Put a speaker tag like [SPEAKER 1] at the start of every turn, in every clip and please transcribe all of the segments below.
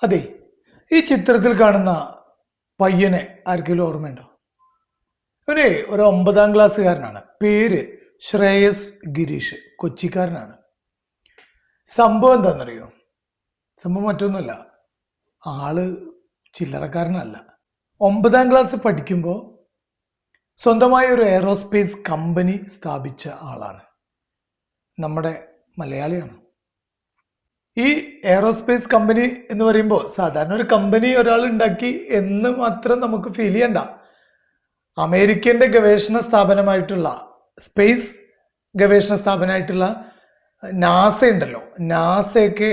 [SPEAKER 1] അതെ, ഈ ചിത്രത്തിൽ കാണുന്ന പയ്യനെ ആർക്കെങ്കിലും ഓർമ്മയുണ്ടോ? ഇവനെ ഒരു 9ാം ക്ലാസ്സുകാരനാണ്. പേര് ശ്രേയസ് ഗിരീഷ്, കൊച്ചിക്കാരനാണ്. സംഭവം എന്താണെന്നറിയോ? സംഭവം മറ്റൊന്നുമല്ല, ആള് ചില്ലറക്കാരനല്ല. 9ാം ക്ലാസ് പഠിക്കുമ്പോൾ സ്വന്തമായ ഒരു എയറോസ്പേസ് കമ്പനി സ്ഥാപിച്ച ആളാണ്. നമ്മുടെ മലയാളിയാണ്. ഈ എയറോസ്പേസ് കമ്പനി എന്ന് പറയുമ്പോൾ സാധാരണ ഒരു കമ്പനി ഒരാൾ ഉണ്ടാക്കി എന്ന് മാത്രം നമുക്ക് ഫീൽ ചെയ്യണ്ട. അമേരിക്കൻ്റെ ഗവേഷണ സ്ഥാപനമായിട്ടുള്ള സ്പേസ് ഗവേഷണ സ്ഥാപനമായിട്ടുള്ള നാസ ഉണ്ടല്ലോ, നാസയൊക്കെ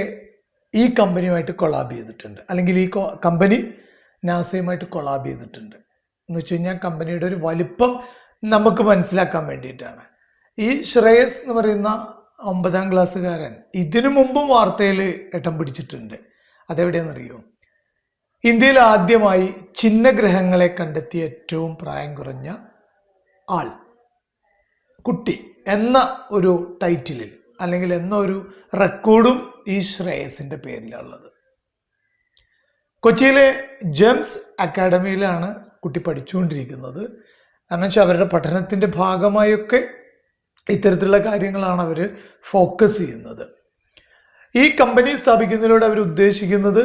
[SPEAKER 1] ഈ കമ്പനിയുമായിട്ട് കൊളാബ് ചെയ്തിട്ടുണ്ട്, അല്ലെങ്കിൽ ഈ കമ്പനി നാസയുമായിട്ട് കൊളാബ് ചെയ്തിട്ടുണ്ട്. എന്ന് വെച്ച് കഴിഞ്ഞാൽ കമ്പനിയുടെ ഒരു വലിപ്പം നമുക്ക് മനസ്സിലാക്കാൻ വേണ്ടിയിട്ടാണ്. ഈ ശ്രേയസ് എന്ന് പറയുന്ന 9ാം ക്ലാസ്സുകാരൻ ഇതിനു മുമ്പും വാർത്തയിൽ ഇടം പിടിച്ചിട്ടുണ്ട്. അതെവിടെയെന്നറിയോ? ഇന്ത്യയിൽ ആദ്യമായി ചിഹ്നഗ്രഹങ്ങളെ കണ്ടെത്തിയ ഏറ്റവും പ്രായം കുറഞ്ഞ ആൾ, കുട്ടി എന്ന ഒരു ടൈറ്റിലിൽ അല്ലെങ്കിൽ എന്ന ഒരു റെക്കോർഡും ഈ ശ്രേയസിന്റെ പേരിലുള്ളത്. കൊച്ചിയിലെ ജെംസ് അക്കാഡമിയിലാണ് കുട്ടി പഠിച്ചുകൊണ്ടിരിക്കുന്നത്. കാരണം വെച്ചാൽ അവരുടെ പഠനത്തിന്റെ ഭാഗമായൊക്കെ ഇത്തരത്തിലുള്ള കാര്യങ്ങളാണ് അവർ ഫോക്കസ് ചെയ്യുന്നത്. ഈ കമ്പനി സ്ഥാപിക്കുന്നതിലൂടെ അവർ ഉദ്ദേശിക്കുന്നത്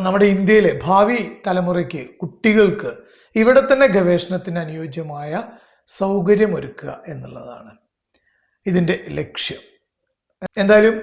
[SPEAKER 1] നമ്മുടെ ഇന്ത്യയിലെ ഭാവി തലമുറയ്ക്ക്, കുട്ടികൾക്ക് ഇവിടെ തന്നെ ഗവേഷണത്തിന് അനുയോജ്യമായ സൗകര്യമൊരുക്കുക എന്നുള്ളതാണ് ഇതിൻ്റെ ലക്ഷ്യം. എന്തായാലും